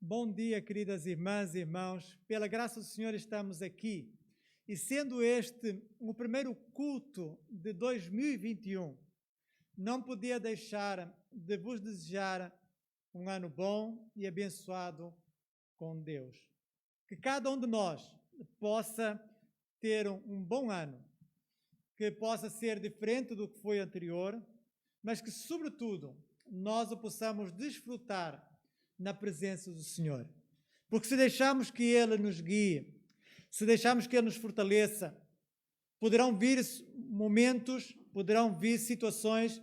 Bom dia, queridas irmãs e irmãos. Pela graça do Senhor estamos aqui. E sendo este o primeiro culto de 2021, não podia deixar de vos desejar um ano bom e abençoado com Deus. Que cada um de nós possa ter um bom ano, que possa ser diferente do que foi anterior, mas que, sobretudo, nós o possamos desfrutar na presença do Senhor. Porque se deixarmos que Ele nos guie, se deixarmos que Ele nos fortaleça, poderão vir momentos, poderão vir situações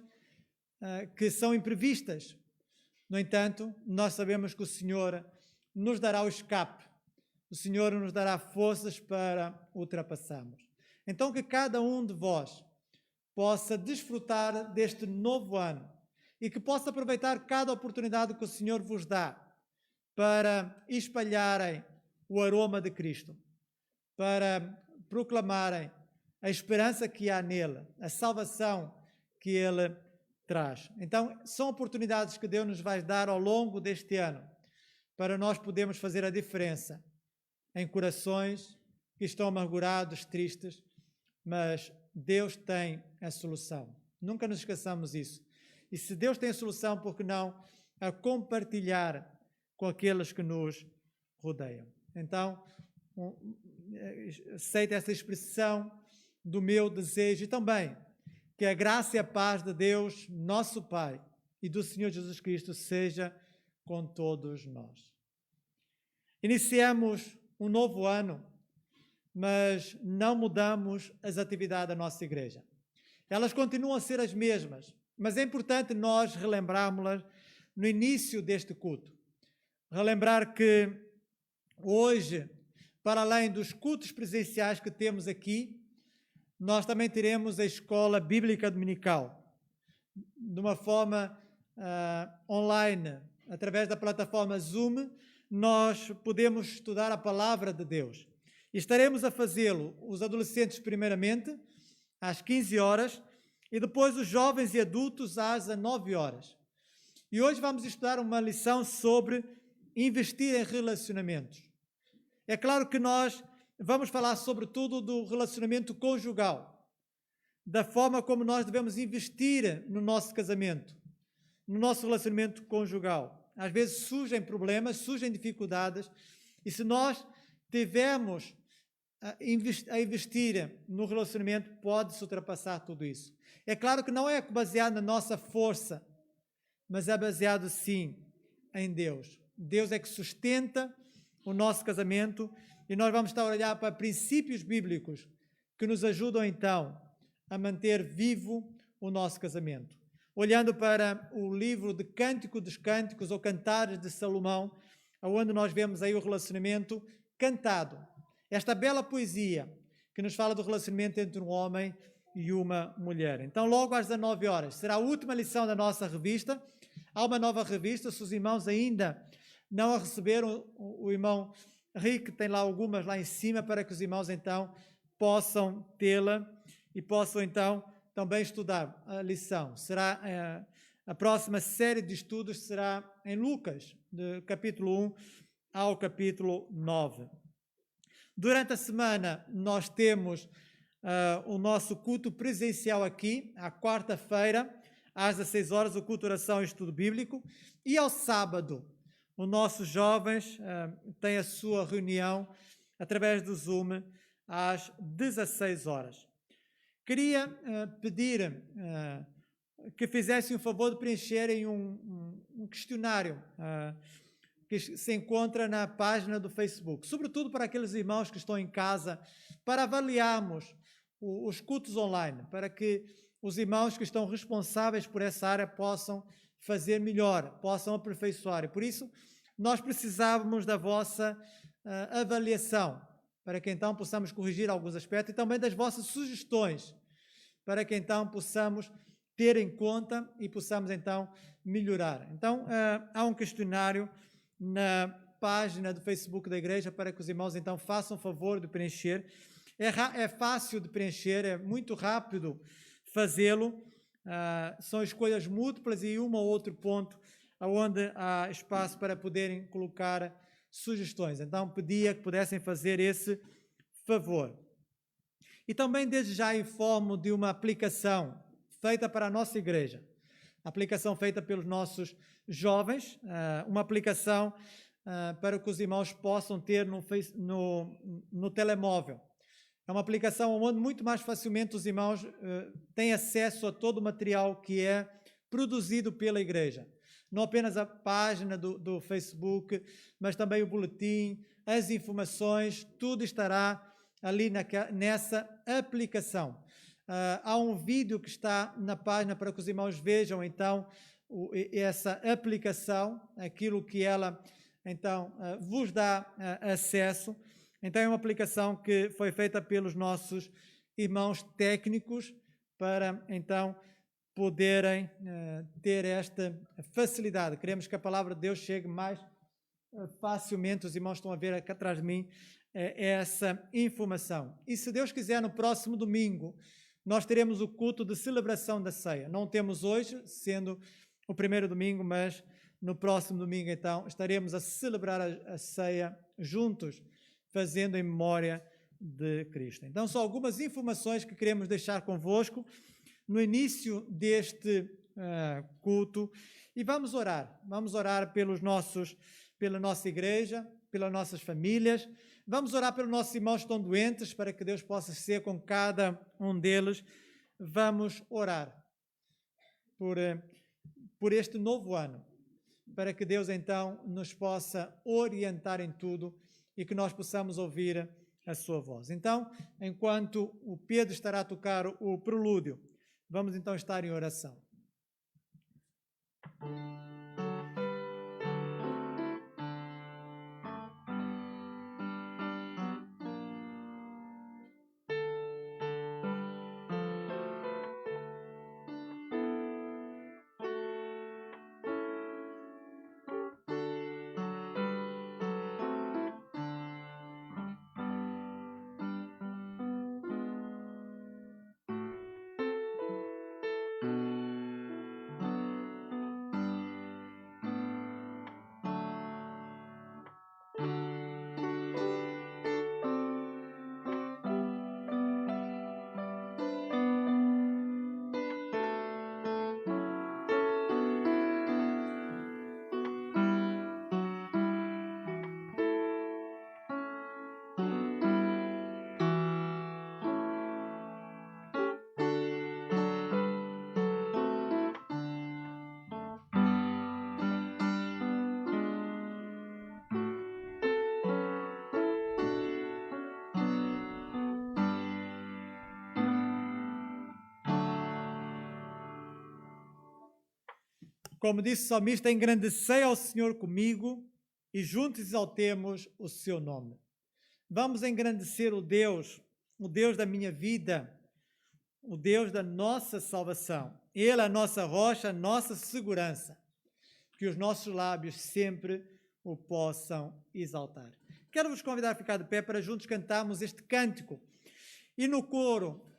que são imprevistas. No entanto, nós sabemos que o Senhor nos dará o escape, o Senhor nos dará forças para ultrapassarmos. Então que cada um de vós possa desfrutar deste novo ano e que possa aproveitar cada oportunidade que o Senhor vos dá para espalharem o aroma de Cristo, para proclamarem a esperança que há nele, a salvação que ele traz. Então, são oportunidades que Deus nos vai dar ao longo deste ano para nós podermos fazer a diferença em corações que estão amargurados, tristes, mas Deus tem a solução. Nunca nos esqueçamos isso. E se Deus tem a solução, por que não a compartilhar com aqueles que nos rodeiam? Então, aceite essa expressão do meu desejo e também que a graça e a paz de Deus, nosso Pai, e do Senhor Jesus Cristo seja com todos nós. Iniciamos um novo ano, mas não mudamos as atividades da nossa igreja. Elas continuam a ser as mesmas, mas é importante nós relembrarmos-las no início deste culto. Relembrar que hoje, para além dos cultos presenciais que temos aqui, nós também teremos a escola bíblica dominical, de uma forma online, através da plataforma Zoom, nós podemos estudar a palavra de Deus. E estaremos a fazê-lo, os adolescentes primeiramente, às 15 horas, e depois os jovens e adultos às 19 horas. E hoje vamos estudar uma lição sobre investir em relacionamentos. É claro que nós vamos falar sobretudo do relacionamento conjugal, da forma como nós devemos investir no nosso casamento, no nosso relacionamento conjugal. Às vezes surgem problemas, surgem dificuldades, e se nós tivermos a investir no relacionamento, pode-se ultrapassar tudo isso. É claro que não é baseado na nossa força, mas é baseado sim em Deus. Deus é que sustenta o nosso casamento e nós vamos estar a olhar para princípios bíblicos que nos ajudam então a manter vivo o nosso casamento. Olhando para o livro de Cântico dos Cânticos ou Cantares de Salomão, onde nós vemos aí o relacionamento cantado. Esta bela poesia que nos fala do relacionamento entre um homem e uma mulher. Então, logo às 19 horas, será a última lição da nossa revista. Há uma nova revista, se os irmãos ainda não a receberam, o irmão Rick tem lá algumas lá em cima para que os irmãos então possam tê-la e possam então também estudar a lição. Será a próxima série de estudos será em Lucas, do capítulo 1 ao capítulo 9. Durante a semana nós temos o nosso culto presencial aqui, à quarta-feira, às 16 horas, o culto de oração e estudo bíblico, e ao sábado, os nossos jovens têm a sua reunião através do Zoom às 16 horas. Queria pedir que fizessem o favor de preencherem um questionário que se encontra na página do Facebook, sobretudo para aqueles irmãos que estão em casa, para avaliarmos os cultos online, para que os irmãos que estão responsáveis por essa área possam fazer melhor, possam aperfeiçoar. E por isso, nós precisávamos da vossa avaliação, para que então possamos corrigir alguns aspectos e também das vossas sugestões, para que então possamos ter em conta e possamos então melhorar. Então, há um questionário na página do Facebook da igreja para que os irmãos então façam favor de preencher. É fácil de preencher, é muito rápido fazê-lo. São escolhas múltiplas e um ou outro ponto onde há espaço para poderem colocar sugestões. Então, pedia que pudessem fazer esse favor. E também, desde já, informo de uma aplicação feita para a nossa igreja. Aplicação feita pelos nossos jovens, uma aplicação para que os irmãos possam ter no telemóvel. É uma aplicação onde muito mais facilmente os irmãos têm acesso a todo o material que é produzido pela igreja. Não apenas a página do Facebook, mas também o boletim, as informações, tudo estará ali nessa aplicação. Há um vídeo que está na página para que os irmãos vejam, então, essa aplicação, aquilo que ela, então, vos dá acesso. Então, é uma aplicação que foi feita pelos nossos irmãos técnicos para, então, poderem ter esta facilidade. Queremos que a palavra de Deus chegue mais facilmente. Os irmãos estão a ver aqui atrás de mim essa informação. E se Deus quiser, no próximo domingo, nós teremos o culto de celebração da ceia. Não temos hoje, sendo o primeiro domingo, mas no próximo domingo, então, estaremos a celebrar a ceia juntos, fazendo em memória de Cristo. Então, são algumas informações que queremos deixar convosco no início deste culto. E vamos orar pela nossa igreja, pelas nossas famílias. Vamos orar pelos nossos irmãos que estão doentes, para que Deus possa ser com cada um deles. Vamos orar por este novo ano, para que Deus então nos possa orientar em tudo e que nós possamos ouvir a sua voz. Então, enquanto o Pedro estará a tocar o prelúdio, vamos então estar em oração. Como disse o salmista, engrandecei ao Senhor comigo e juntos exaltemos o seu nome. Vamos engrandecer o Deus da minha vida, o Deus da nossa salvação. Ele é a nossa rocha, a nossa segurança. Que os nossos lábios sempre o possam exaltar. Quero vos convidar a ficar de pé para juntos cantarmos este cântico. E no coro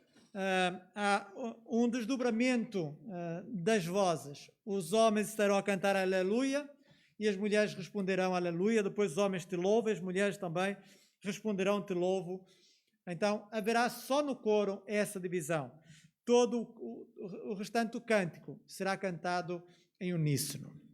há um desdobramento das vozes. Os homens estarão a cantar aleluia e as mulheres responderão aleluia. Depois os homens te louvam, as mulheres também responderão te louvo. Então haverá só no coro essa divisão. Todo o restante do cântico será cantado em uníssono.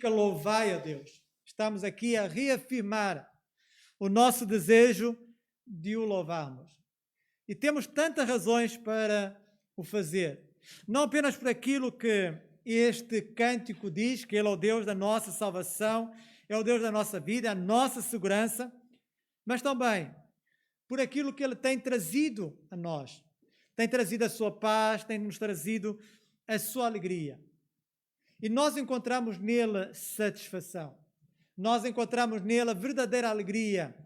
significa louvai a Deus. Estamos aqui a reafirmar o nosso desejo de o louvarmos. E temos tantas razões para o fazer. Não apenas por aquilo que este cântico diz, que Ele é o Deus da nossa salvação, é o Deus da nossa vida, a nossa segurança, mas também por aquilo que Ele tem trazido a nós. Tem trazido a sua paz, tem nos trazido a sua alegria. E nós encontramos nele satisfação. Nós encontramos nele a verdadeira alegria.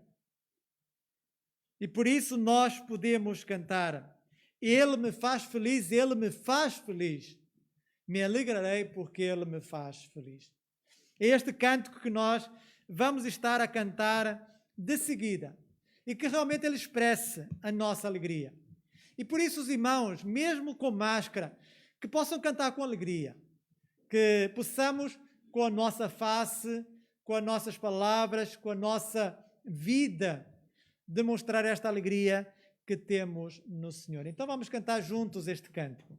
E por isso nós podemos cantar: Ele me faz feliz, Ele me faz feliz. Me alegrarei porque Ele me faz feliz. É este cântico que nós vamos estar a cantar de seguida e que realmente ele expressa a nossa alegria. E por isso os irmãos, mesmo com máscara, que possam cantar com alegria, que possamos com a nossa face, com as nossas palavras, com a nossa vida, demonstrar esta alegria que temos no Senhor. Então vamos cantar juntos este cântico.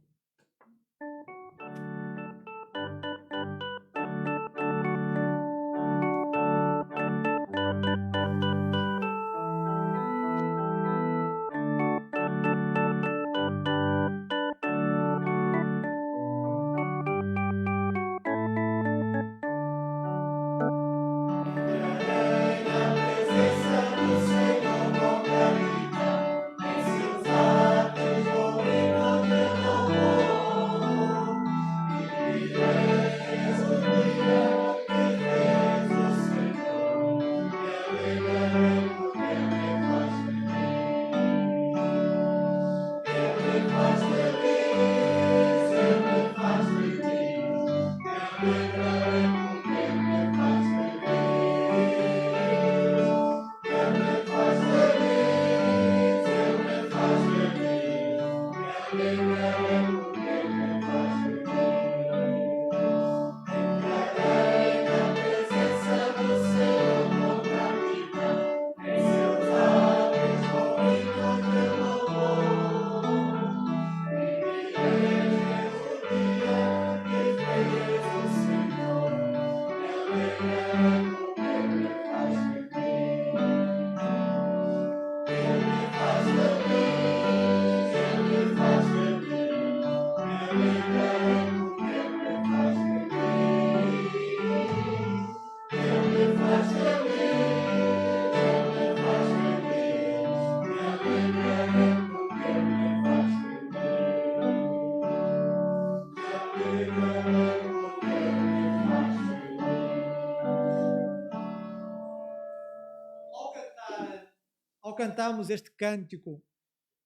Ao cantarmos este cântico,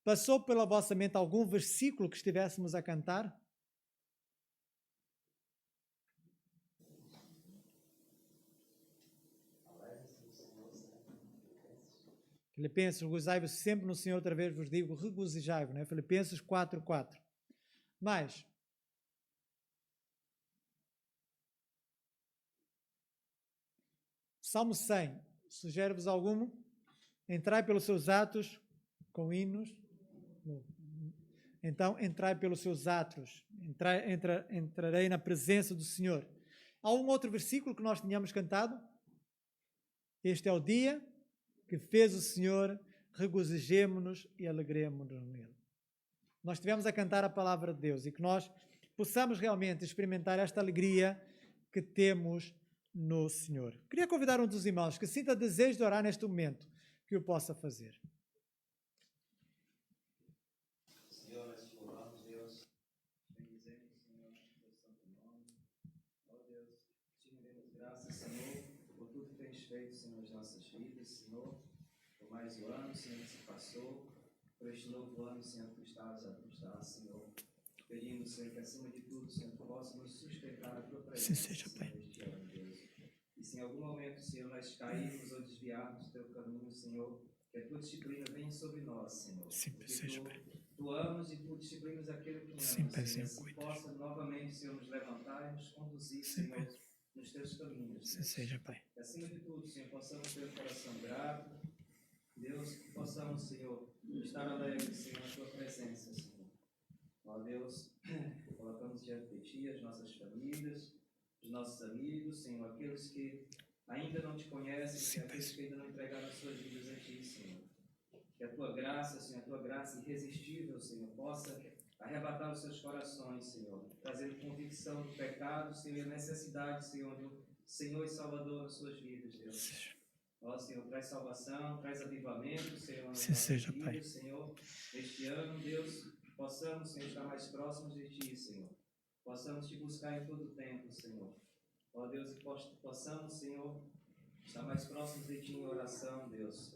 passou pela vossa mente algum versículo que estivéssemos a cantar? Filipenses, regozijai-vos sempre no Senhor, outra vez vos digo, regozijai-vos, né? Filipenses 4:4. Mais. Salmo 100, sugere-vos algum? Entrai pelos seus atos com hinos. Então, entrai pelos seus atos. Entrarei na presença do Senhor. Há um outro versículo que nós tínhamos cantado? Este é o dia que fez o Senhor, regozijemo-nos e alegremo-nos nele. Nós estivemos a cantar a palavra de Deus e que nós possamos realmente experimentar esta alegria que temos no Senhor. Queria convidar um dos irmãos que sinta desejo de orar neste momento, que o possa fazer. Senhor, nós te louvamos, Deus. Bendizemos, Senhor, o teu santo nome. Ó Deus, te rendemos graças, Senhor, por tudo que tens feito, Senhor, nas nossas vidas, Senhor, por mais o ano, Senhor, que se passou, por este novo ano, Senhor, que tu estás a nos Senhor. Pedimos, Senhor, que acima de tudo, Senhor, tu possa nos sustentar na tua presença, Sim, seja Senhor, neste ano, Deus. E se em algum momento, Senhor, nós cairmos ou desviarmos do teu caminho, Senhor, que a tua disciplina venha sobre nós, Senhor. Sim, seja bem. Tu amas e tu disciplinas aquele que ama, Sim, Pai, Senhor, Senhor, assim possa novamente, Senhor, nos levantar e nos conduzir, Sim, Senhor, Pai. nos teus caminhos. Sim, seja Pai. E acima de tudo, Senhor, possamos ter um coração grato, Deus, que possamos, Senhor, estar alegres, Senhor, na tua presença, Senhor. Ó Deus, colocamos diante de ti as nossas famílias, os nossos amigos, Senhor, aqueles que ainda não te conhecem, Senhor, aqueles que ainda não entregaram as suas vidas a ti, Senhor. Que a tua graça, Senhor, a tua graça irresistível, Senhor, possa arrebatar os seus corações, Senhor, trazendo convicção do pecado, Senhor, e a necessidade, Senhor, do Senhor e Salvador nas suas vidas, Deus. Ó, Senhor, traz salvação, traz avivamento, Senhor, nas nossas vidas, Senhor. Este ano, Deus, possamos, Senhor, estar mais próximos de Ti, Senhor. Possamos Te buscar em todo o tempo, Senhor. Ó, Deus, e possamos, Senhor, estar mais próximos de Ti em oração, Deus.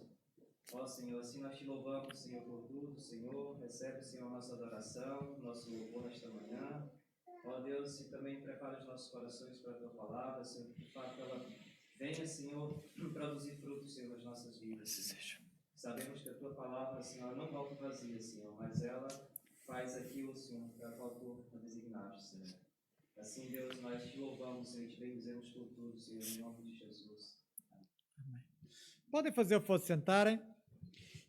Ó, Senhor, assim nós Te louvamos, Senhor, por tudo, Senhor. Recebe, Senhor, a nossa adoração, nosso louvor nesta manhã. Ó, Deus, e também prepara os nossos corações para a Tua palavra, Senhor, que de fato ela venha, Senhor, produzir frutos, Senhor, nas nossas vidas. Senhor. Sabemos que a Tua palavra, Senhor, não volta vazia, Senhor, mas ela faz aquilo, Senhor, para a qual Tu a designaste, Senhor. Assim, Deus, nós Te louvamos, Senhor, e Te bendizemos por tudo, Senhor, em nome de Jesus. Amém. Podem fazer o favor de sentarem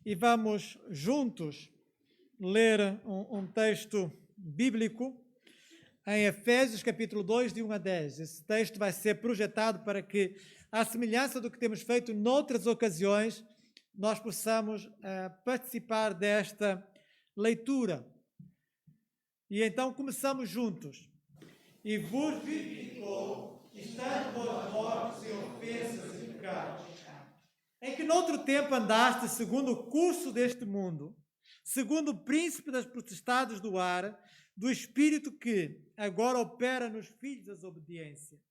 e vamos juntos ler um texto bíblico em Efésios capítulo 2, de 1 a 10. Esse texto vai ser projetado para que, à semelhança do que temos feito noutras ocasiões, nós possamos participar desta leitura. E então começamos juntos. E vos vivificou, estando vós mortos em ofensas e pecados, em que noutro tempo andaste segundo o curso deste mundo, segundo o príncipe das potestades do ar, do espírito que agora opera nos filhos da desobediência.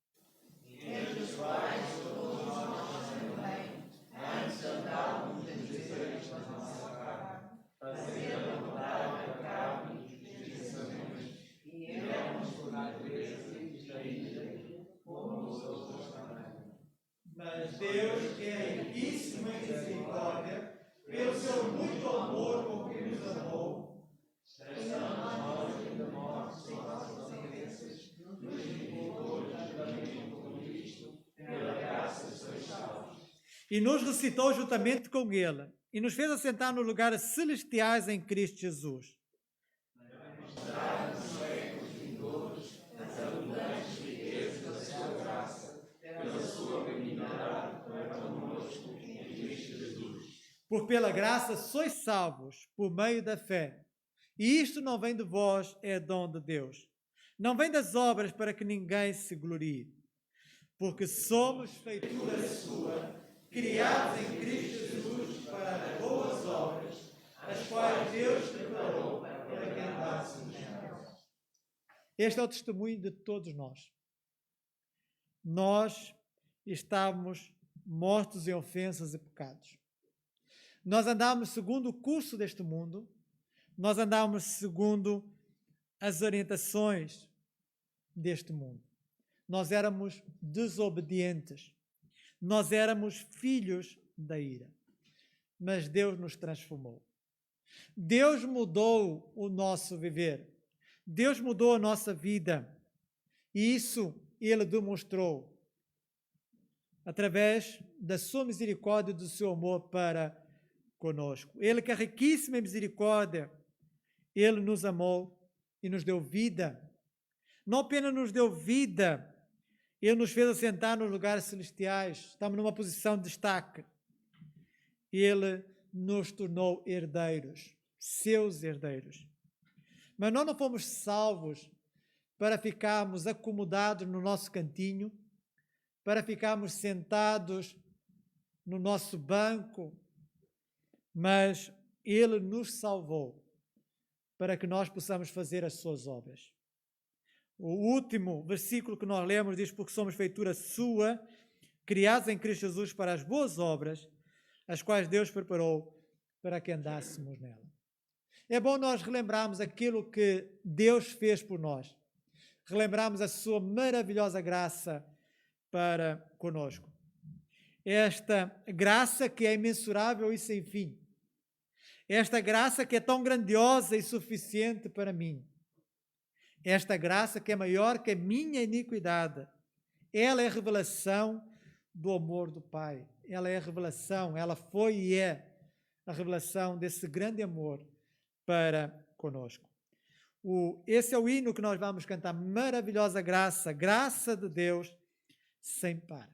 Entre os quais todos nós também, antes andávamos nos desejos da nossa carne, fazendo a vontade da carne e dos pensamentos, e éramos por natureza distraídos, como os outros também. Mas Deus, que é riquíssimo em misericórdia, pelo seu muito amor com que nos amou, estando nós ainda mortos em nossas ofensas, nos vivou juntamente com Cristo, pela graça sois salvos. e nos ressuscitou juntamente com Ele, e nos fez assentar nos lugares celestiais em Cristo Jesus. Para mostrar nos séculos vindouros as abundantes riquezas da sua graça, pela sua benignidade para conosco em Cristo Jesus. Por pela graça sois salvos, por meio da fé. E isto não vem de vós, é dom de Deus. Não vem das obras para que ninguém se glorie. Porque somos feitura sua, criados em Cristo Jesus para boas obras, as quais Deus preparou para que andássemos nelas. Este é o testemunho de todos nós. Nós estávamos mortos em ofensas e pecados. Nós andávamos segundo o curso deste mundo, nós andávamos segundo as orientações deste mundo. Nós éramos desobedientes, nós éramos filhos da ira. Mas Deus nos transformou. Deus mudou o nosso viver. Deus mudou a nossa vida. E isso Ele demonstrou através da sua misericórdia e do seu amor para conosco. Ele que é riquíssimo em misericórdia, Ele nos amou e nos deu vida. Não apenas nos deu vida, Ele nos fez assentar nos lugares celestiais. Estamos numa posição de destaque. Ele nos tornou herdeiros, seus herdeiros. Mas nós não fomos salvos para ficarmos acomodados no nosso cantinho, para ficarmos sentados no nosso banco, mas Ele nos salvou para que nós possamos fazer as suas obras. O último versículo que nós lemos diz: porque somos feitura sua, criados em Cristo Jesus para as boas obras, as quais Deus preparou para que andássemos nela. É bom nós relembrarmos aquilo que Deus fez por nós, relembrarmos a sua maravilhosa graça para conosco. Esta graça que é imensurável e sem fim. Esta graça que é tão grandiosa e suficiente para mim. Esta graça que é maior que a minha iniquidade. Ela é a revelação do amor do Pai. Ela é a revelação, ela foi e é a revelação desse grande amor para conosco. Esse é o hino que nós vamos cantar, maravilhosa graça, graça de Deus sem par.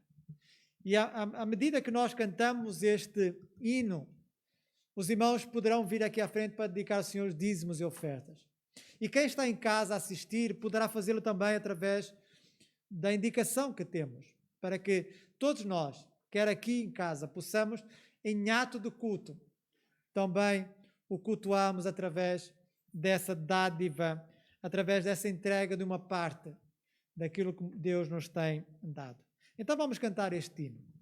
E à medida que nós cantamos este hino, os irmãos poderão vir aqui à frente para dedicar ao Senhor os dízimos e ofertas. E quem está em casa a assistir poderá fazê-lo também através da indicação que temos, para que todos nós, quer aqui em casa, possamos, em ato de culto, também o cultuarmos através dessa dádiva, através dessa entrega de uma parte daquilo que Deus nos tem dado. Então vamos cantar este hino.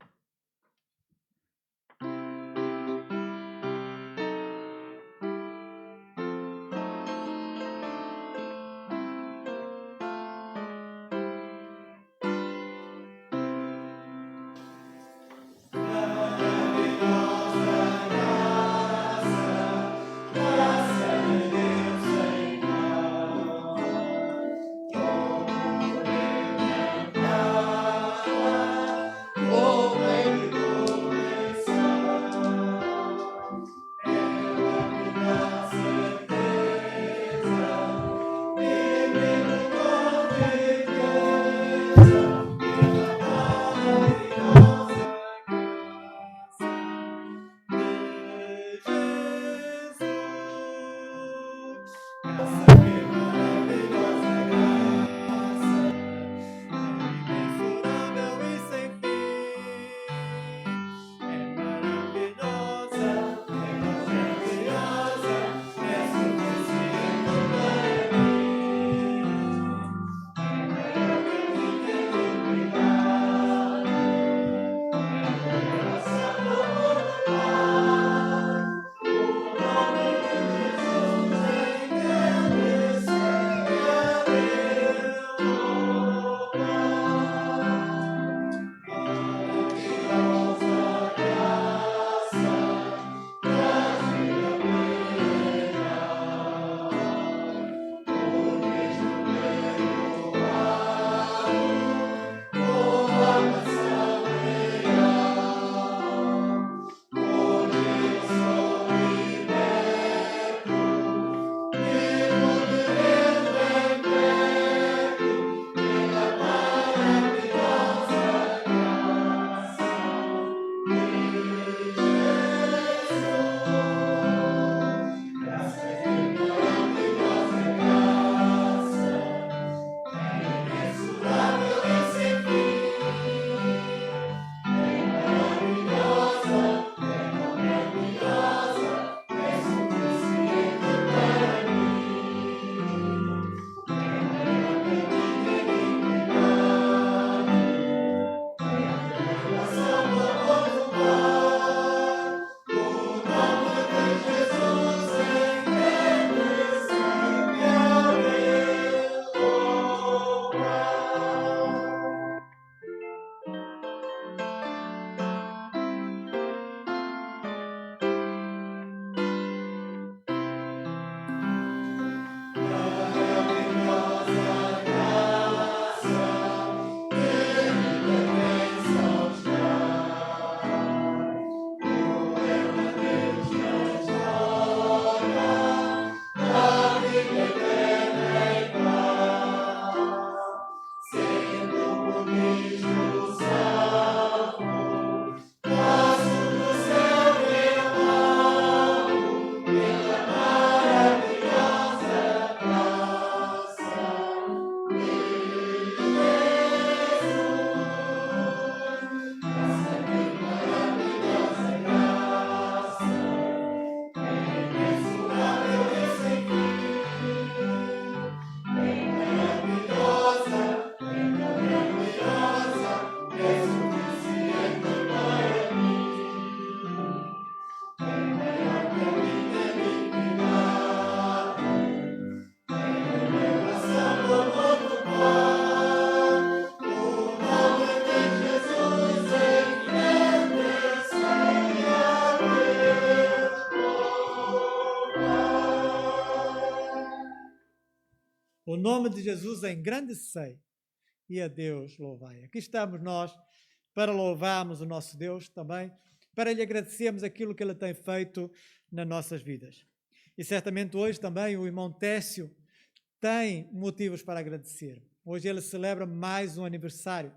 O nome de Jesus engrandecei e a Deus louvai. Aqui estamos nós para louvarmos o nosso Deus também, para lhe agradecermos aquilo que ele tem feito nas nossas vidas. E certamente hoje também o irmão Técio tem motivos para agradecer. Hoje ele celebra mais um aniversário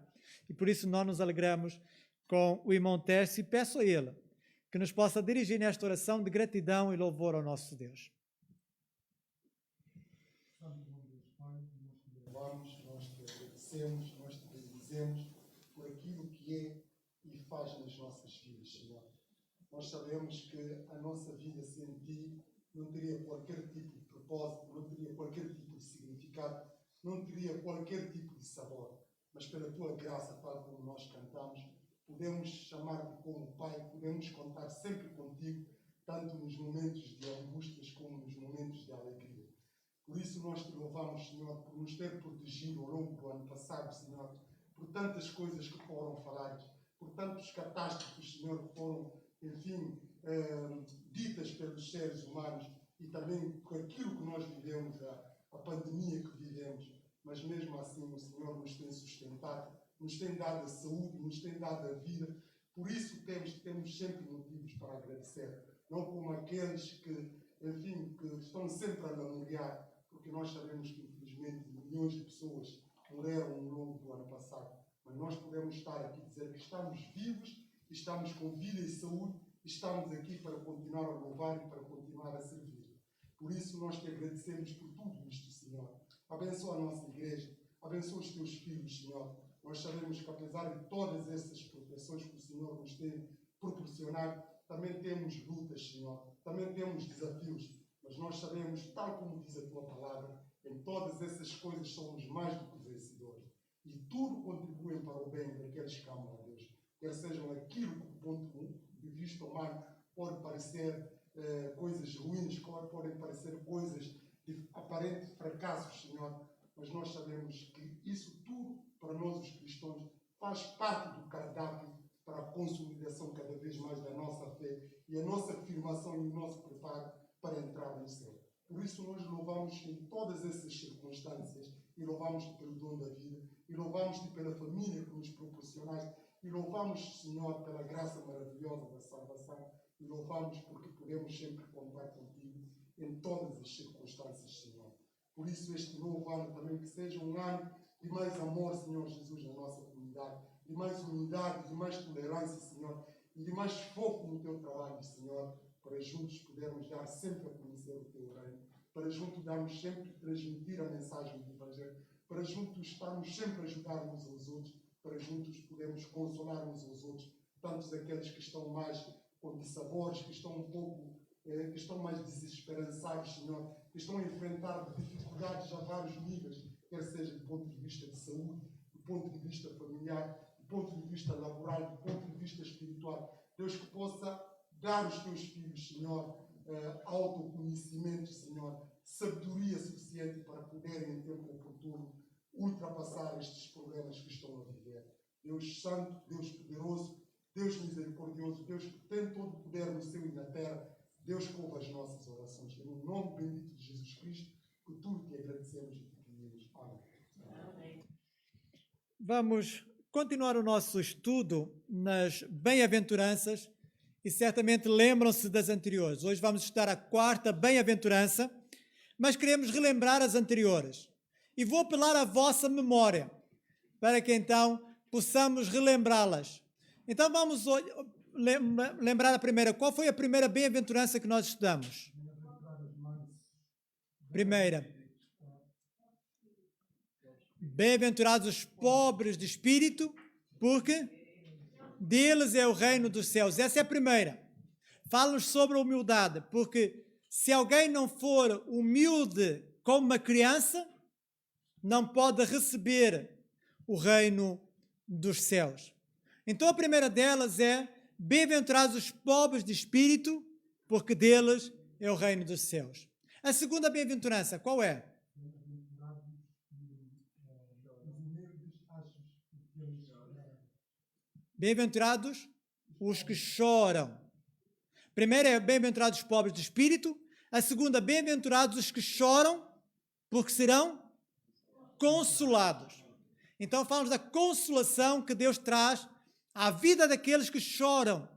e por isso nós nos alegramos com o irmão Tércio e peço a ele que nos possa dirigir nesta oração de gratidão e louvor ao nosso Deus. Nós te agradecemos, nós te bendizemos por aquilo que é e faz nas nossas vidas, Senhor. Nós sabemos que a nossa vida sem Ti não teria qualquer tipo de propósito, não teria qualquer tipo de significado, não teria qualquer tipo de sabor. Mas pela Tua graça, tal como nós cantamos, podemos chamar-te como Pai, podemos contar sempre contigo, tanto nos momentos de angústias como nos momentos de alegria. Por isso nós te louvamos, Senhor, por nos ter protegido ao longo do ano passado, Senhor, por tantas coisas que foram faladas, por tantos catástrofes, Senhor, que foram, enfim, ditas pelos seres humanos e também por aquilo que nós vivemos, a pandemia que vivemos. Mas mesmo assim o Senhor nos tem sustentado, nos tem dado a saúde, nos tem dado a vida. Por isso temos sempre motivos para agradecer. Não como aqueles que, enfim, que estão sempre a lamuriar, porque nós sabemos que, infelizmente, milhões de pessoas morreram ao longo do ano passado. Mas nós podemos estar aqui e dizer que estamos vivos, estamos com vida e saúde, estamos aqui para continuar a louvar e para continuar a servir. Por isso nós te agradecemos por tudo isto, Senhor. Abençoa a nossa igreja, abençoa os teus filhos, Senhor. Nós sabemos que apesar de todas essas proteções que o Senhor nos tem proporcionado, também temos lutas, Senhor, também temos desafios, mas nós sabemos, tal como diz a Tua palavra, em todas essas coisas somos mais do que vencedores. E tudo contribui para o bem daqueles que amam a Deus. Quer sejam aquilo que, do ponto de vista humano, pode parecer coisas ruins, podem parecer coisas de aparente fracasso, Senhor, mas nós sabemos que isso tudo, para nós os cristãos, faz parte do cardápio para a consolidação cada vez mais da nossa fé e a nossa afirmação e o nosso preparo para entrar no céu. Por isso nós louvamos em todas essas circunstâncias e louvamos-te pelo dom da vida e louvamos-te pela família que nos proporcionaste e louvamos, Senhor, pela graça maravilhosa da salvação e louvamos porque podemos sempre contar contigo em todas as circunstâncias, Senhor. Por isso este novo ano também que seja um ano de mais amor, Senhor Jesus, na nossa comunidade, de mais unidade, de mais tolerância, Senhor, e de mais foco no Teu trabalho, Senhor, para juntos podermos dar sempre a conhecer o Teu reino, para juntos darmos sempre transmitir a mensagem do Evangelho, para juntos estarmos sempre a ajudar uns aos outros, para juntos podermos consolar uns aos outros, tantos aqueles que estão mais com dissabores, que estão um pouco, que estão mais desesperançados, Senhor, que estão a enfrentar dificuldades a vários níveis, quer seja do ponto de vista de saúde, do ponto de vista familiar, do ponto de vista laboral, do ponto de vista espiritual. Deus, que possa dar aos Teus filhos, Senhor, autoconhecimento, Senhor, sabedoria suficiente para poderem, em tempo oportuno, ultrapassar estes problemas que estão a viver. Deus Santo, Deus Poderoso, Deus Misericordioso, Deus que tem todo o poder no céu e na terra, Deus que ouve as nossas orações. Em nome bendito de Jesus Cristo, por tudo te agradecemos e te pedimos. Amém. Vamos continuar o nosso estudo nas bem-aventuranças e certamente lembram-se das anteriores. Hoje vamos estudar a quarta bem-aventurança, mas queremos relembrar as anteriores. E vou apelar à vossa memória, para que então possamos relembrá-las. Então vamos lembrar a primeira. Qual foi a primeira bem-aventurança que nós estudamos? Primeira. Bem-aventurados os pobres de espírito, porque deles é o reino dos céus. Essa é a primeira. Fala-nos sobre a humildade, porque se alguém não for humilde como uma criança, não pode receber o reino dos céus. Então a primeira delas é: bem-aventurados os pobres de espírito, porque deles é o reino dos céus. A segunda bem-aventurança, qual é? Bem-aventurados os que choram. Primeiro é bem-aventurados os pobres de espírito. A segunda, bem-aventurados os que choram, porque serão consolados. Então falamos da consolação que Deus traz à vida daqueles que choram.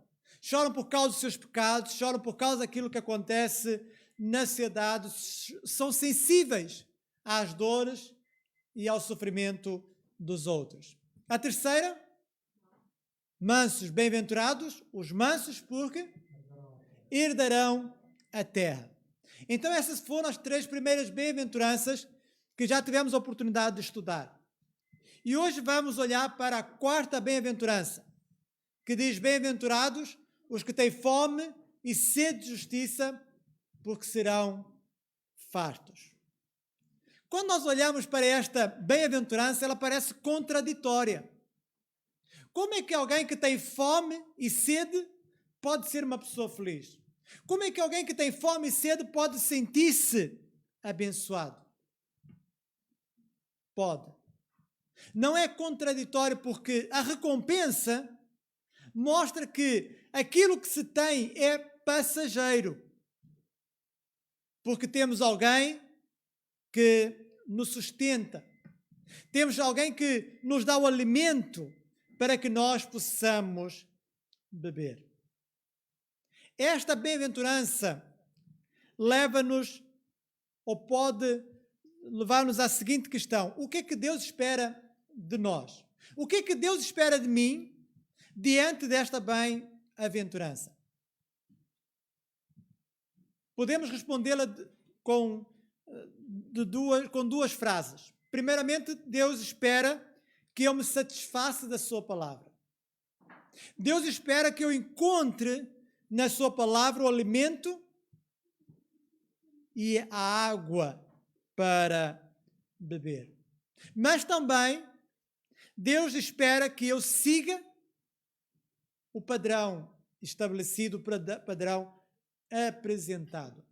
Choram por causa dos seus pecados, choram por causa daquilo que acontece na sociedade, são sensíveis às dores e ao sofrimento dos outros. A terceira, mansos, bem-aventurados, os mansos, porque herdarão a terra. Então essas foram as 3 primeiras bem-aventuranças que já tivemos a oportunidade de estudar. E hoje vamos olhar para a 4ª bem-aventurança, que diz: bem-aventurados os que têm fome e sede de justiça, porque serão fartos. Quando nós olhamos para esta bem-aventurança, ela parece contraditória. Como é que alguém que tem fome e sede pode ser uma pessoa feliz? Como é que alguém que tem fome e sede pode sentir-se abençoado? Pode. Não é contraditório, porque a recompensa mostra que aquilo que se tem é passageiro. Porque temos alguém que nos sustenta. Temos alguém que nos dá o alimento para que nós possamos beber. Esta bem-aventurança leva-nos, ou pode levar-nos à seguinte questão: o que é que Deus espera de nós? O que é que Deus espera de mim diante desta bem-aventurança? Podemos respondê-la com duas frases. Primeiramente, Deus espera que eu me satisfaça da sua palavra. Deus espera que eu encontre na sua palavra o alimento e a água para beber. Mas também Deus espera que eu siga o padrão estabelecido, o padrão apresentado.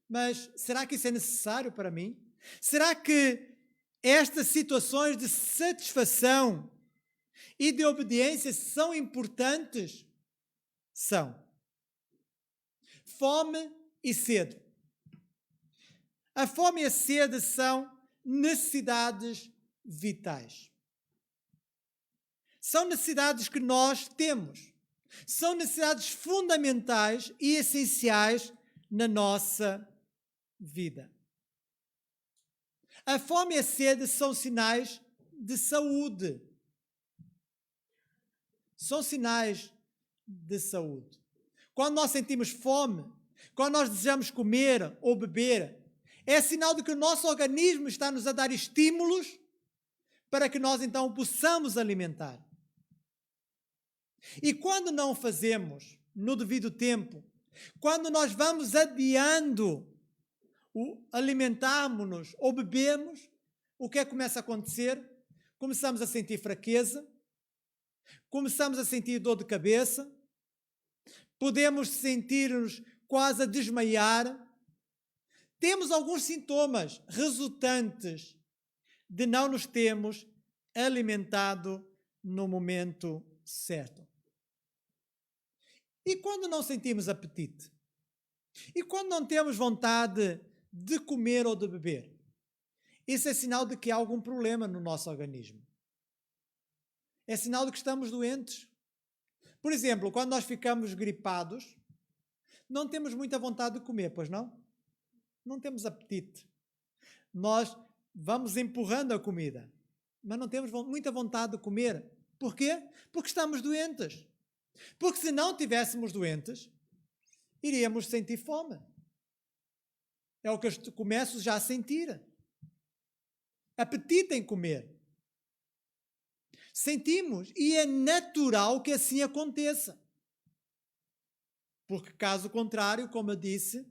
Mas será que isso é necessário para mim? Será que estas situações de satisfação e de obediência são importantes? São. Fome e sede. A fome e a sede são necessidades vitais. São necessidades que nós temos. São necessidades fundamentais e essenciais na nossa vida. A fome e a sede são sinais de saúde. São sinais de saúde. Quando nós sentimos fome, quando nós desejamos comer ou beber, é sinal de que o nosso organismo está-nos a dar estímulos para que nós então o possamos alimentar. E quando não o fazemos no devido tempo, quando nós vamos adiando alimentarmos-nos ou bebemos, o que é que começa a acontecer? Começamos a sentir fraqueza, começamos a sentir dor de cabeça, podemos sentir-nos quase a desmaiar. Temos alguns sintomas resultantes de não nos termos alimentado no momento certo. E quando não sentimos apetite? E quando não temos vontade de comer ou de beber? Isso é sinal de que há algum problema no nosso organismo. É sinal de que estamos doentes. Por exemplo, quando nós ficamos gripados, não temos muita vontade de comer, pois não? Não temos apetite. Nós vamos empurrando a comida, mas não temos muita vontade de comer. Por quê? Porque estamos doentes. Porque se não estivéssemos doentes, iríamos sentir fome. É o que eu começo já a sentir. Apetite em comer. Sentimos, e é natural que assim aconteça. Porque caso contrário, como eu disse,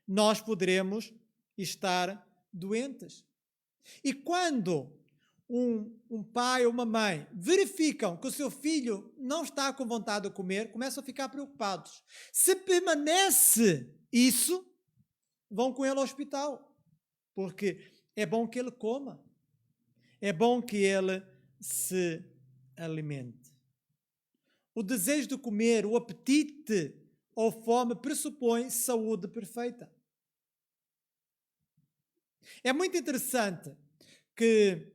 nós poderemos estar doentes. E quando um pai ou uma mãe verificam que o seu filho não está com vontade de comer, começam a ficar preocupados. Se permanece isso, vão com ele ao hospital, porque é bom que ele coma, é bom que ele se alimente. O desejo de comer, o apetite ou fome pressupõe saúde perfeita. É muito interessante que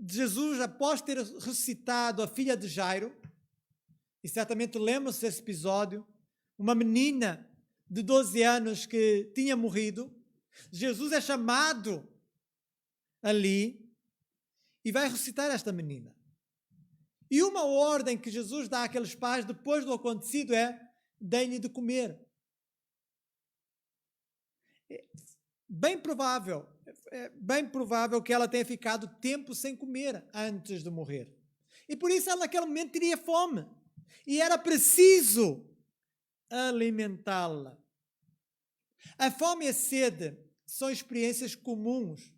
Jesus, após ter ressuscitado a filha de Jairo, e certamente lembram-se desse episódio, uma menina de 12 anos que tinha morrido, Jesus é chamado ali e vai ressuscitar esta menina. E uma ordem que Jesus dá àqueles pais depois do acontecido é: deem-lhe de comer. É bem provável que ela tenha ficado tempo sem comer antes de morrer. E por isso ela naquele momento teria fome. E era preciso alimentá-la. A fome e a sede são experiências comuns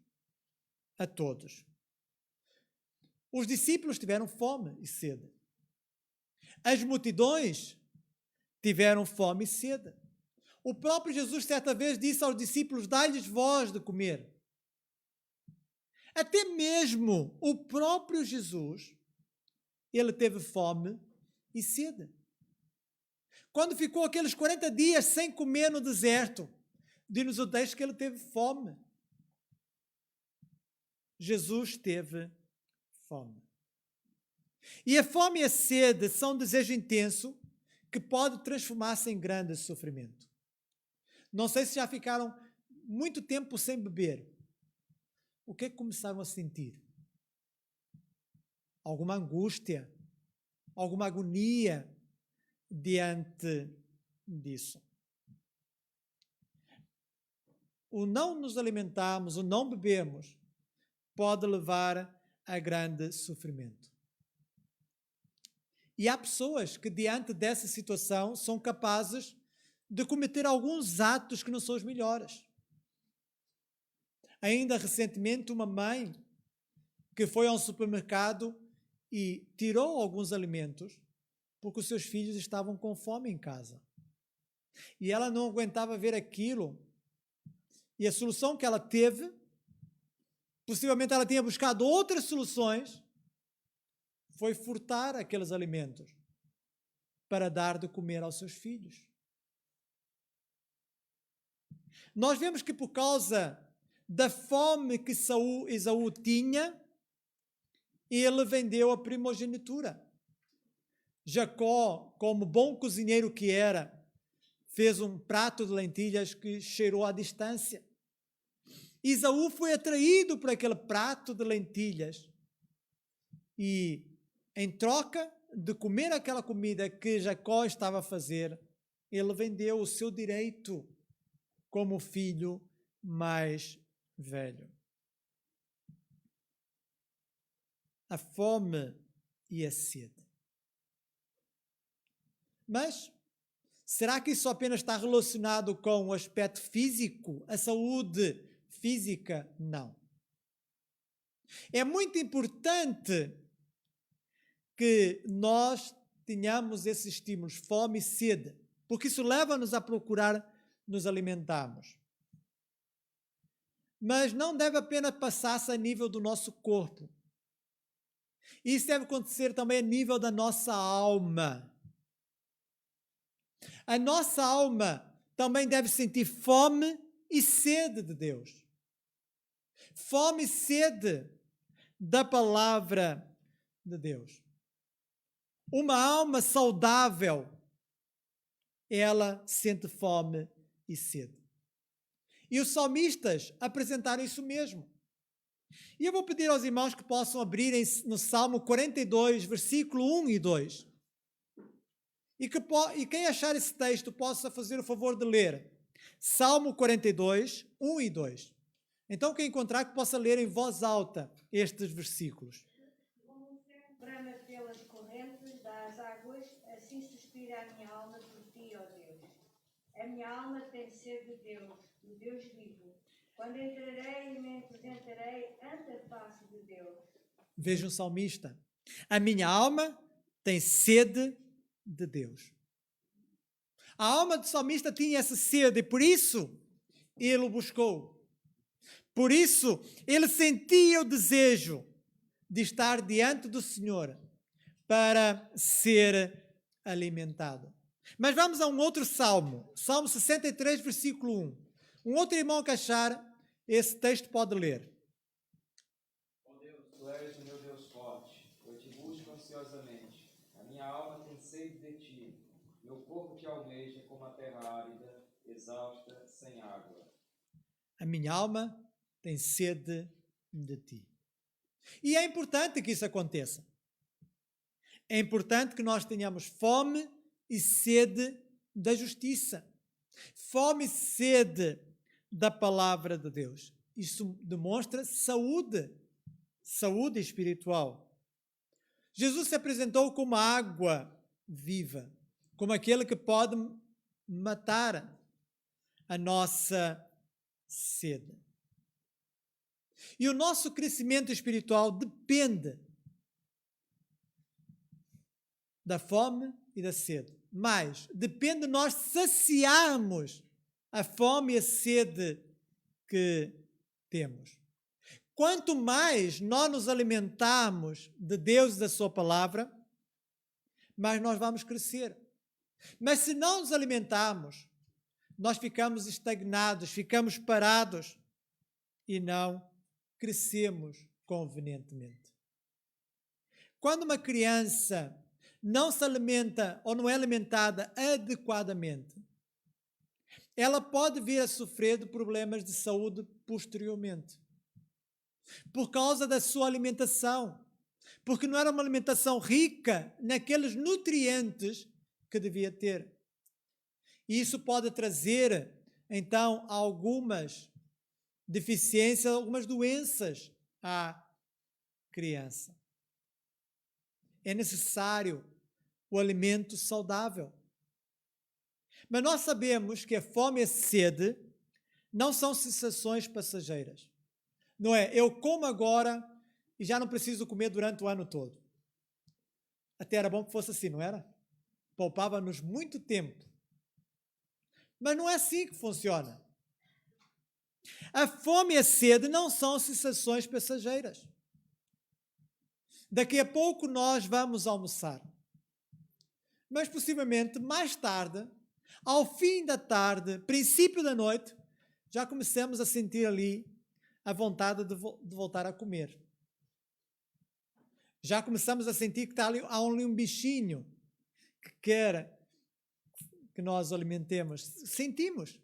a todos. Os discípulos tiveram fome e sede. As multidões tiveram fome e sede. O próprio Jesus certa vez disse aos discípulos: dai-lhes vós de comer. Até mesmo o próprio Jesus, ele teve fome e sede. Quando ficou aqueles 40 dias sem comer no deserto, diz-nos o texto que ele teve fome. Jesus teve fome. E a fome e a sede são um desejo intenso que pode transformar-se em grande sofrimento. Não sei se já ficaram muito tempo sem beber. O que é que começaram a sentir? Alguma angústia? Alguma agonia diante disso? O não nos alimentarmos, o não bebermos, pode levar a grande sofrimento. E há pessoas que, diante dessa situação, são capazes de cometer alguns atos que não são os melhores. Ainda recentemente, uma mãe que foi ao supermercado e tirou alguns alimentos porque os seus filhos estavam com fome em casa. E ela não aguentava ver aquilo. E a solução que ela teve, possivelmente ela tinha buscado outras soluções, foi furtar aqueles alimentos para dar de comer aos seus filhos. Nós vemos que por causa da fome que Esaú tinha, ele vendeu a primogenitura. Jacó, como bom cozinheiro que era, fez um prato de lentilhas que cheirou à distância. Esaú foi atraído por aquele prato de lentilhas e, em troca de comer aquela comida que Jacó estava a fazer, ele vendeu o seu direito como filho mais velho. A fome e a sede. Mas será que isso apenas está relacionado com o aspecto físico, a saúde física? Não. É muito importante que nós tenhamos esses estímulos, fome e sede, porque isso leva-nos a procurar nos alimentarmos. Mas não deve apenas passar-se a nível do nosso corpo. Isso deve acontecer também a nível da nossa alma. A nossa alma também deve sentir fome e sede de Deus. Fome e sede da palavra de Deus. Uma alma saudável, ela sente fome e sede. E os salmistas apresentaram isso mesmo. E eu vou pedir aos irmãos que possam abrir no Salmo 42, versículo 1 e 2. E quem achar esse texto possa fazer o favor de ler. Salmo 42, 1 e 2. Então quem encontrar que possa ler em voz alta estes versículos. Como o céu brama pelas correntes das águas, assim suspira a minha alma por ti, ó Deus. A minha alma tem sede de Deus, do Deus vivo. Quando entrarei e me apresentarei ante a face de Deus. Veja o salmista. A minha alma tem sede de Deus. A alma do salmista tinha essa sede e por isso ele o buscou. Por isso ele sentia o desejo de estar diante do Senhor para ser alimentado. Mas vamos a um outro salmo. Salmo 63, versículo 1. Um outro irmão que achar esse texto pode ler. Ó Deus, tu és o meu Deus forte, eu te busco ansiosamente. A minha alma tem sede de ti, meu corpo te almeja como a terra árida, exausta, sem água. A minha alma tem sede de ti. E é importante que isso aconteça. É importante que nós tenhamos fome e sede da justiça. Fome e sede da palavra de Deus. Isso demonstra saúde espiritual. Jesus se apresentou como a água viva, como aquele que pode matar a nossa sede. E o nosso crescimento espiritual depende da fome e da sede. Mas depende de nós saciarmos a fome e a sede que temos. Quanto mais nós nos alimentarmos de Deus e da sua palavra, mais nós vamos crescer. Mas se não nos alimentarmos, nós ficamos estagnados, ficamos parados e não crescemos convenientemente. Quando uma criança não se alimenta ou não é alimentada adequadamente, ela pode vir a sofrer de problemas de saúde posteriormente, por causa da sua alimentação, porque não era uma alimentação rica naqueles nutrientes que devia ter. E isso pode trazer, então, algumas deficiências, algumas doenças à criança. É necessário o alimento saudável. Mas nós sabemos que a fome e a sede não são sensações passageiras. Não é, eu como agora e já não preciso comer durante o ano todo. Até era bom que fosse assim, não era? Poupava-nos muito tempo. Mas não é assim que funciona. A fome e a sede não são sensações passageiras. Daqui a pouco nós vamos almoçar. Mas possivelmente mais tarde, ao fim da tarde, princípio da noite, já começamos a sentir ali a vontade de voltar a comer. Já começamos a sentir que há ali um bichinho que quer que nós alimentemos. Sentimos.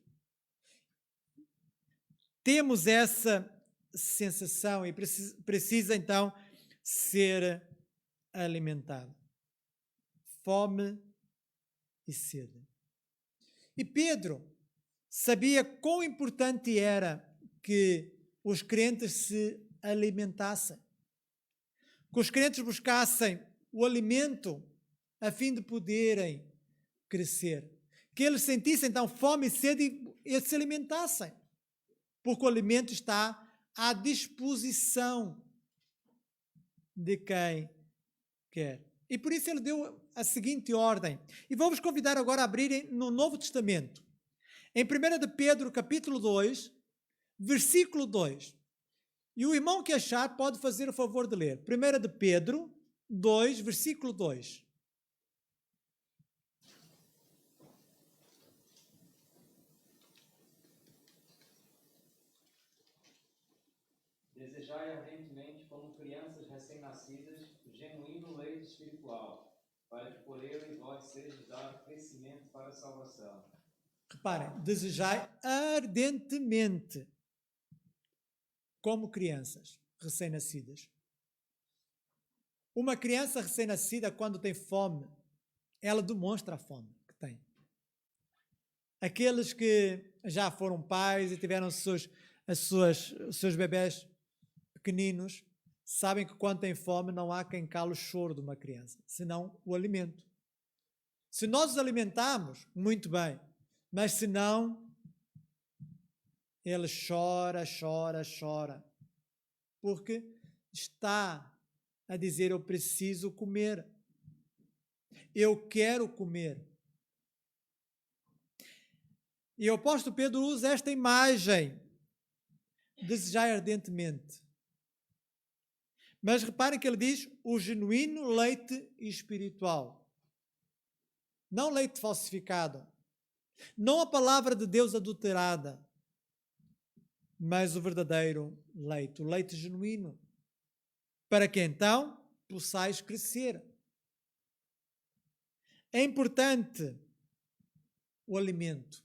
Temos essa sensação e precisa então ser alimentado. Fome e sede. E Pedro sabia quão importante era que os crentes se alimentassem, que os crentes buscassem o alimento a fim de poderem crescer, que eles sentissem então fome e sede e se alimentassem, porque o alimento está à disposição de quem quer. E por isso ele deu a seguinte ordem. E vou-vos convidar agora a abrirem no Novo Testamento. Em 1 de Pedro, capítulo 2, versículo 2. E o irmão que achar pode fazer o favor de ler. 1 de Pedro 2, versículo 2. Desejai ardentemente, como crianças recém-nascidas, o genuíno leite espiritual, para que por ele vós sejais dado crescimento para a salvação. Reparem, desejai ardentemente, como crianças recém-nascidas. Uma criança recém-nascida, quando tem fome, ela demonstra a fome que tem. Aqueles que já foram pais e tiveram os seus bebés pequeninos, sabem que quando tem fome não há quem cale o choro de uma criança, senão o alimento. Se nós os alimentarmos, muito bem, mas se não, ele chora, porque está a dizer, eu preciso comer, eu quero comer. E o apóstolo Pedro usa esta imagem, desejar ardentemente. Mas reparem que ele diz o genuíno leite espiritual. Não leite falsificado. Não a palavra de Deus adulterada. Mas o verdadeiro leite. O leite genuíno. Para que então possais crescer. É importante o alimento.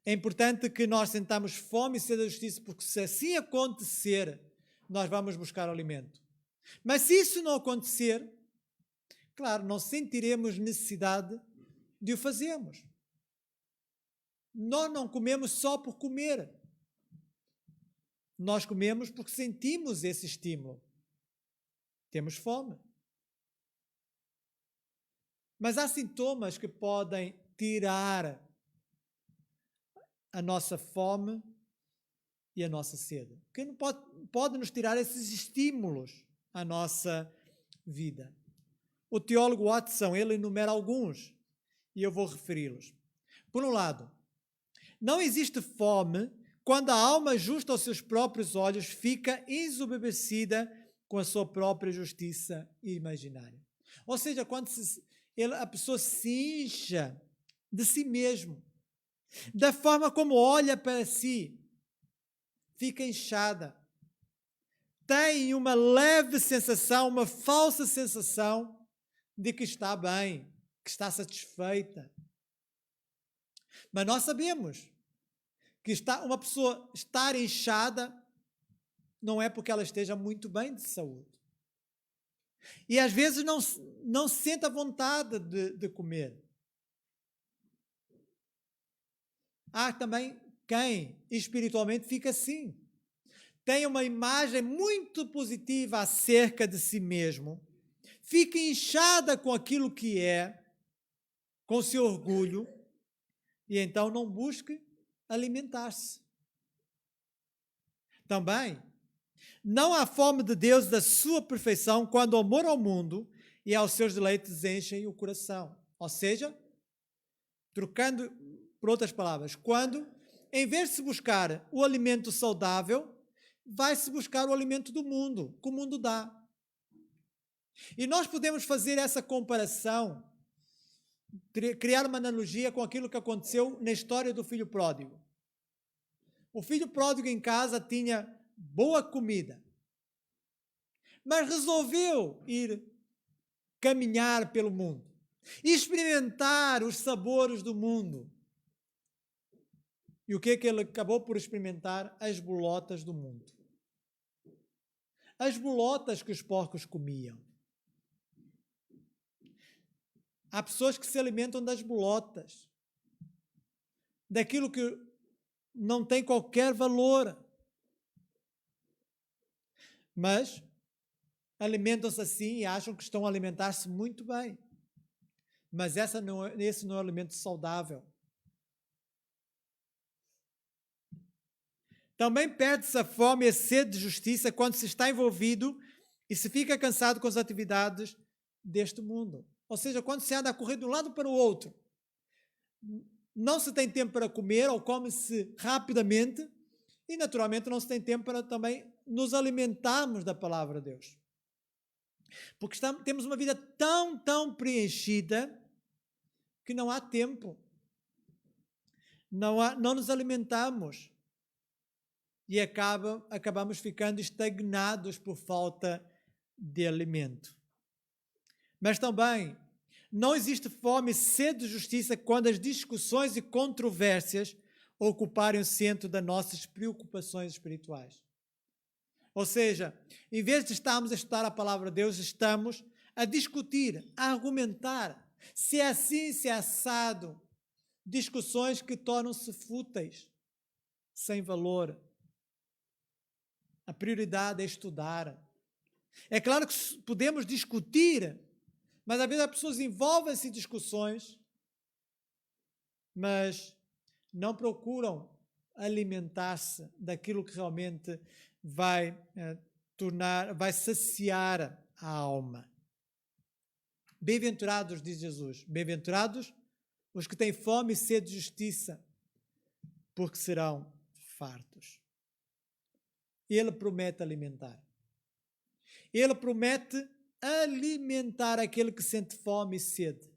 É importante que nós sentamos fome e sede da justiça, porque se assim acontecer, nós vamos buscar o alimento. Mas se isso não acontecer, claro, não sentiremos necessidade de o fazermos. Nós não comemos só por comer. Nós comemos porque sentimos esse estímulo. Temos fome. Mas há sintomas que podem tirar a nossa fome e a nossa sede. Que não pode nos tirar esses estímulos à nossa vida. O teólogo Watson, ele enumera alguns e eu vou referi-los. Por um lado, não existe fome quando a alma justa aos seus próprios olhos fica ensoberbecida com a sua própria justiça imaginária. Ou seja, quando a pessoa se incha de si mesmo, da forma como olha para si, fica inchada, tem uma leve sensação, uma falsa sensação de que está bem, que está satisfeita. Mas nós sabemos que uma pessoa estar inchada não é porque ela esteja muito bem de saúde. E às vezes não sente a vontade de comer. Há também quem espiritualmente fica assim. Tem uma imagem muito positiva acerca de si mesmo, fica inchada com aquilo que é, com seu orgulho, e então não busque alimentar-se. Também, não há fome de Deus da sua perfeição quando o amor ao mundo e aos seus deleites enchem o coração. Ou seja, trocando por outras palavras, quando, em vez de se buscar o alimento saudável, vai-se buscar o alimento do mundo, que o mundo dá. E nós podemos fazer essa comparação, criar uma analogia com aquilo que aconteceu na história do filho pródigo. O filho pródigo em casa tinha boa comida, mas resolveu ir caminhar pelo mundo, experimentar os sabores do mundo. E o que é que ele acabou por experimentar? As bolotas do mundo. As bolotas que os porcos comiam. Há pessoas que se alimentam das bolotas, daquilo que não tem qualquer valor, mas alimentam-se assim e acham que estão a alimentar-se muito bem. Mas esse não é um alimento saudável. Também perde-se a fome e a sede de justiça quando se está envolvido e se fica cansado com as atividades deste mundo. Ou seja, quando se anda a correr de um lado para o outro, não se tem tempo para comer ou come-se rapidamente e, naturalmente, não se tem tempo para também nos alimentarmos da palavra de Deus. Porque temos uma vida tão preenchida que não há tempo. Não nos alimentamos. E acabamos ficando estagnados por falta de alimento. Mas também não existe fome e sede de justiça quando as discussões e controvérsias ocuparem o centro das nossas preocupações espirituais. Ou seja, em vez de estarmos a estudar a palavra de Deus, estamos a discutir, a argumentar, se é assim, se é assado, discussões que tornam-se fúteis, sem valor. A prioridade é estudar. É claro que podemos discutir, mas às vezes as pessoas envolvem-se em discussões, mas não procuram alimentar-se daquilo que realmente vai saciar a alma. Bem-aventurados, diz Jesus, bem-aventurados os que têm fome e sede de justiça, porque serão fartos. Ele promete alimentar. Ele promete alimentar aquele que sente fome e sede.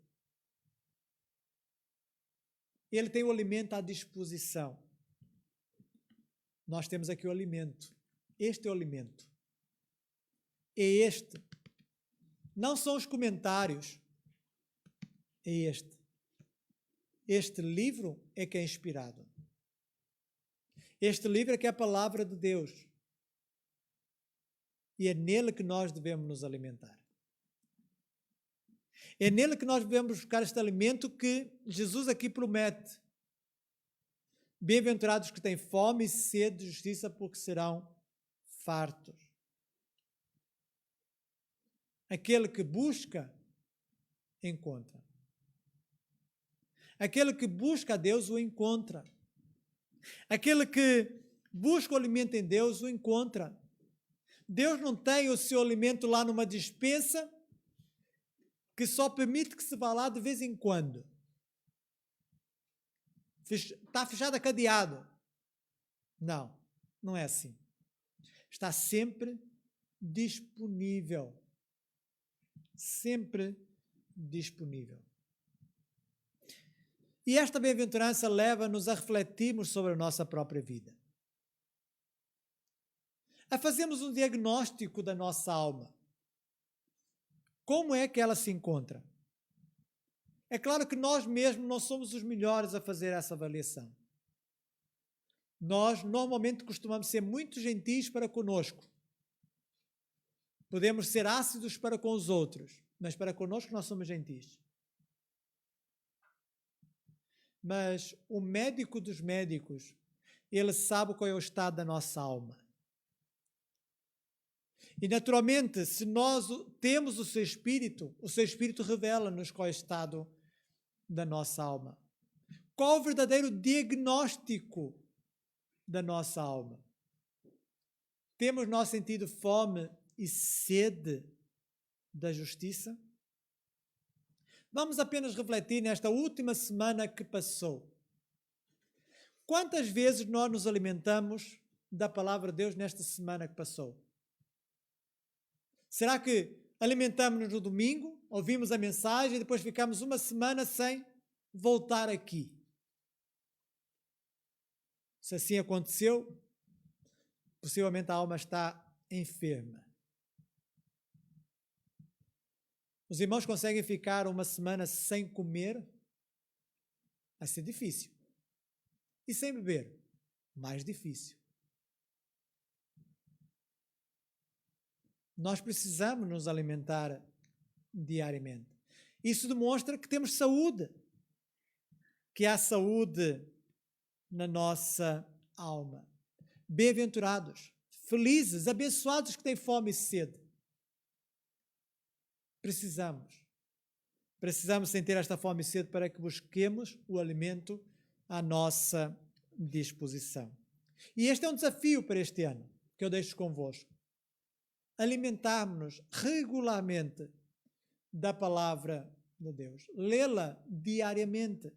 Ele tem o alimento à disposição. Nós temos aqui o alimento. Este é o alimento. É este. Não são os comentários. É este. Este livro é que é inspirado. Este livro é que é a palavra de Deus. E é nele que nós devemos nos alimentar. É nele que nós devemos buscar este alimento que Jesus aqui promete. Bem-aventurados que têm fome e sede de justiça, porque serão fartos. Aquele que busca, encontra. Aquele que busca a Deus, o encontra. Aquele que busca o alimento em Deus, o encontra. Deus não tem o seu alimento lá numa despensa que só permite que se vá lá de vez em quando. Está fechado, cadeado. Não, não é assim. Está sempre disponível. Sempre disponível. E esta bem-aventurança leva-nos a refletirmos sobre a nossa própria vida. A fazermos um diagnóstico da nossa alma. Como é que ela se encontra? É claro que nós mesmos não somos os melhores a fazer essa avaliação. Nós normalmente costumamos ser muito gentis para conosco. Podemos ser ácidos para com os outros, mas para conosco nós somos gentis. Mas o médico dos médicos, ele sabe qual é o estado da nossa alma. E naturalmente, se nós temos o seu espírito revela-nos qual é o estado da nossa alma. Qual o verdadeiro diagnóstico da nossa alma? Temos nós sentido fome e sede da justiça? Vamos apenas refletir nesta última semana que passou. Quantas vezes nós nos alimentamos da palavra de Deus nesta semana que passou? Será que alimentamos-nos no domingo, ouvimos a mensagem e depois ficamos uma semana sem voltar aqui? Se assim aconteceu, possivelmente a alma está enferma. Os irmãos conseguem ficar uma semana sem comer? Vai ser difícil. E sem beber? Mais difícil. Nós precisamos nos alimentar diariamente. Isso demonstra que temos saúde, que há saúde na nossa alma. Bem-aventurados, felizes, abençoados que têm fome e sede. Precisamos sentir esta fome e sede para que busquemos o alimento à nossa disposição. E este é um desafio para este ano, que eu deixo convosco. Alimentarmos-nos regularmente da palavra de Deus. Lê-la diariamente.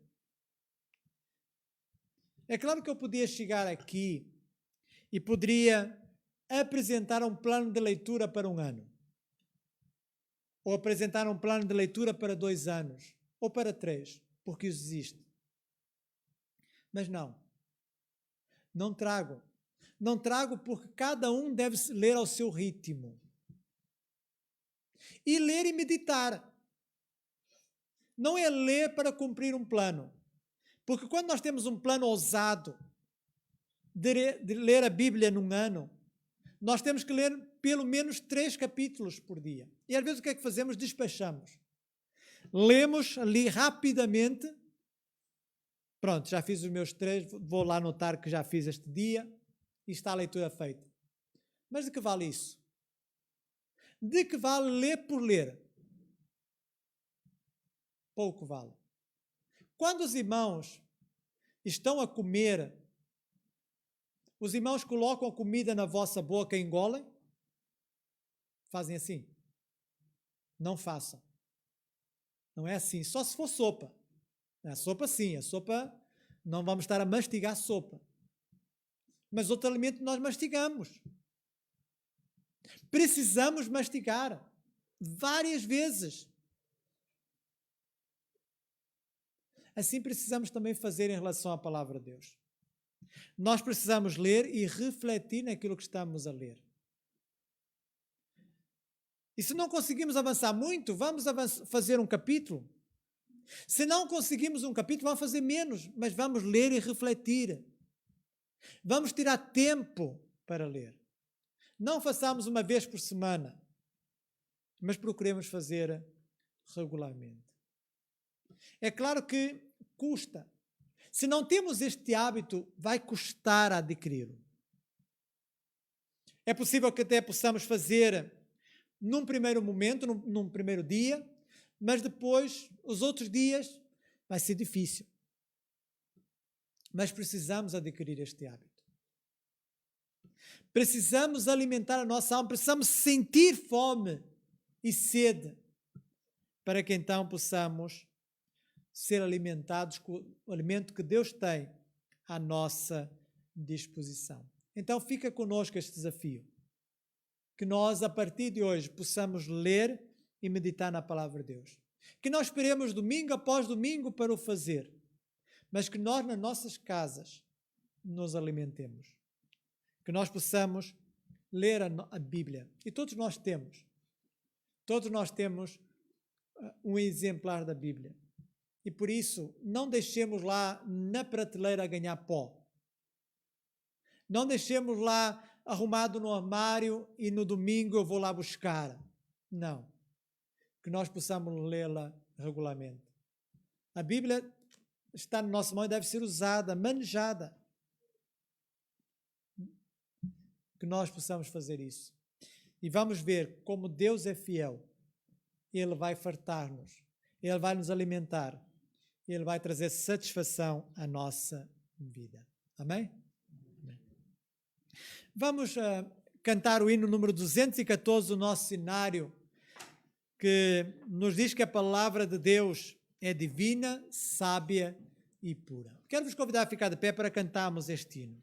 É claro que eu podia chegar aqui e poderia apresentar um plano de leitura para um ano. Ou apresentar um plano de leitura para 2 anos. Ou para 3, porque isso existe. Mas não. Não trago. Não trago porque cada um deve ler ao seu ritmo. E ler e meditar. Não é ler para cumprir um plano. Porque quando nós temos um plano ousado de ler a Bíblia num ano, nós temos que ler pelo menos 3 capítulos por dia. E às vezes o que é que fazemos? Despachamos. Lemos ali rapidamente. Pronto, já fiz os meus 3, vou lá anotar que já fiz este dia. E está a leitura feita. Mas de que vale isso? De que vale ler por ler? Pouco vale. Quando os irmãos estão a comer, os irmãos colocam a comida na vossa boca e engolem? Fazem assim? Não façam. Não é assim. Só se for sopa. A sopa sim. A sopa, não vamos estar a mastigar sopa. Mas outro alimento nós mastigamos. Precisamos mastigar várias vezes. Assim precisamos também fazer em relação à palavra de Deus. Nós precisamos ler e refletir naquilo que estamos a ler. E se não conseguimos avançar muito, vamos fazer um capítulo. Se não conseguimos um capítulo, vamos fazer menos, mas vamos ler e refletir. Vamos tirar tempo para ler. Não façamos uma vez por semana, mas procuremos fazer regularmente. É claro que custa. Se não temos este hábito, vai custar adquiri-lo. É possível que até possamos fazer num primeiro momento, num primeiro dia, mas depois, os outros dias, vai ser difícil. Mas precisamos adquirir este hábito. Precisamos alimentar a nossa alma, precisamos sentir fome e sede, para que então possamos ser alimentados com o alimento que Deus tem à nossa disposição. Então fica conosco este desafio, que nós a partir de hoje possamos ler e meditar na palavra de Deus. Que nós esperemos domingo após domingo para o fazer, mas que nós nas nossas casas nos alimentemos. Que nós possamos ler a Bíblia. E todos nós temos um exemplar da Bíblia. E por isso, não deixemos lá na prateleira a ganhar pó. Não deixemos lá arrumado no armário e no domingo eu vou lá buscar. Não. Que nós possamos lê-la regularmente. A Bíblia está no nosso mão e deve ser usada, manejada. Que nós possamos fazer isso. E vamos ver como Deus é fiel. Ele vai fartar-nos. Ele vai nos alimentar. Ele vai trazer satisfação à nossa vida. Amém? Amém. Vamos cantar o hino número 214 do nosso cenário, que nos diz que a palavra de Deus é divina, sábia e pura. Quero vos convidar a ficar de pé para cantarmos este hino.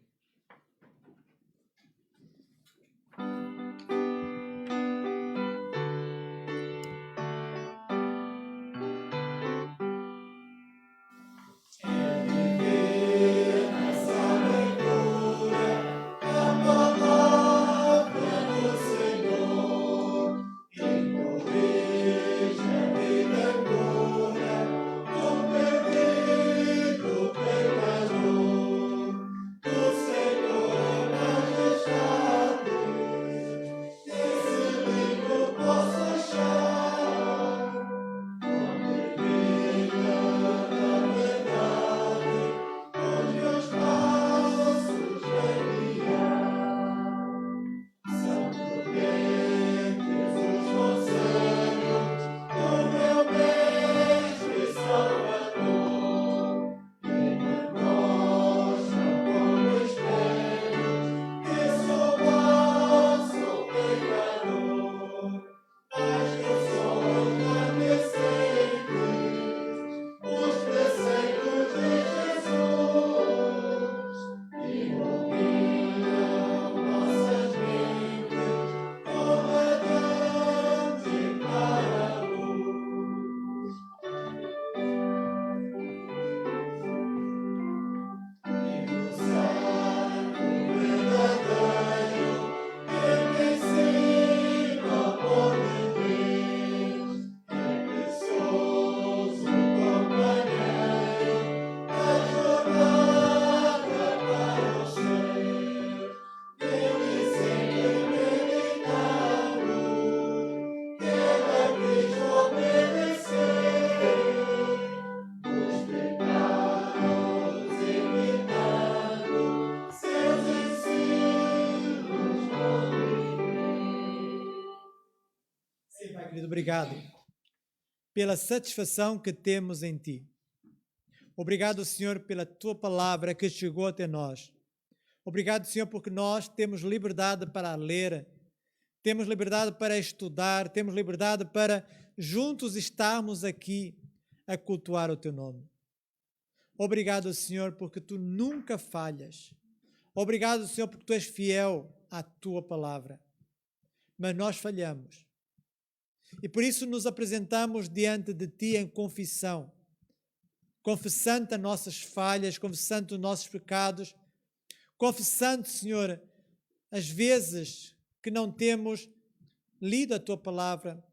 Obrigado pela satisfação que temos em Ti. Obrigado, Senhor, pela Tua palavra que chegou até nós. Obrigado, Senhor, porque nós temos liberdade para ler, temos liberdade para estudar, temos liberdade para juntos estarmos aqui a cultuar o Teu nome. Obrigado, Senhor, porque Tu nunca falhas. Obrigado, Senhor, porque Tu és fiel à Tua palavra. Mas nós falhamos. E por isso nos apresentamos diante de Ti em confissão, confessando as nossas falhas, confessando os nossos pecados, confessando, Senhor, as vezes que não temos lido a Tua palavra,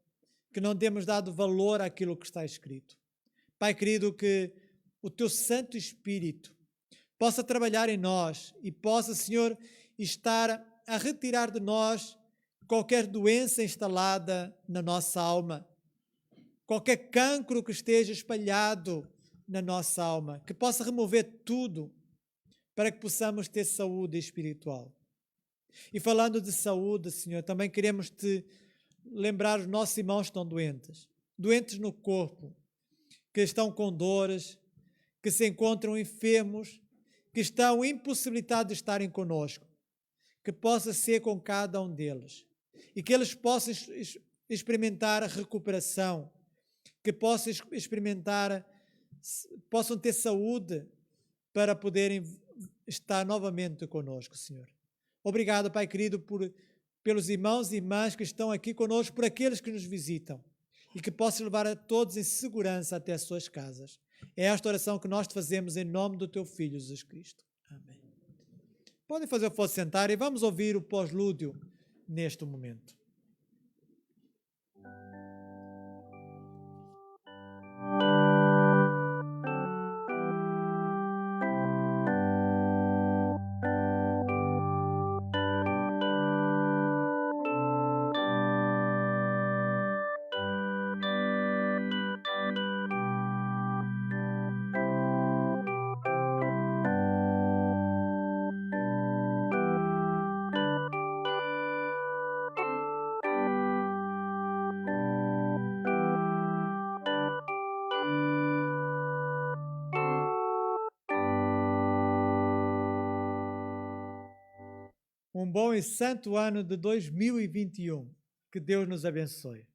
que não temos dado valor àquilo que está escrito. Pai querido, que o Teu Santo Espírito possa trabalhar em nós e possa, Senhor, estar a retirar de nós qualquer doença instalada na nossa alma, qualquer cancro que esteja espalhado na nossa alma, que possa remover tudo para que possamos ter saúde espiritual. E falando de saúde, Senhor, também queremos te lembrar os nossos irmãos que estão doentes, doentes no corpo, que estão com dores, que se encontram enfermos, que estão impossibilitados de estarem conosco, que possa ser com cada um deles e que eles possam experimentar a recuperação, que possam possam ter saúde para poderem estar novamente conosco, Senhor. Obrigado, Pai querido, pelos irmãos e irmãs que estão aqui conosco, por aqueles que nos visitam e que possas levar a todos em segurança até as suas casas. É esta oração que nós te fazemos em nome do teu Filho, Jesus Cristo. Amém. Podem fazer o favor de sentar e vamos ouvir o pós-lúdio neste momento. Um bom e santo ano de 2021. Que Deus nos abençoe.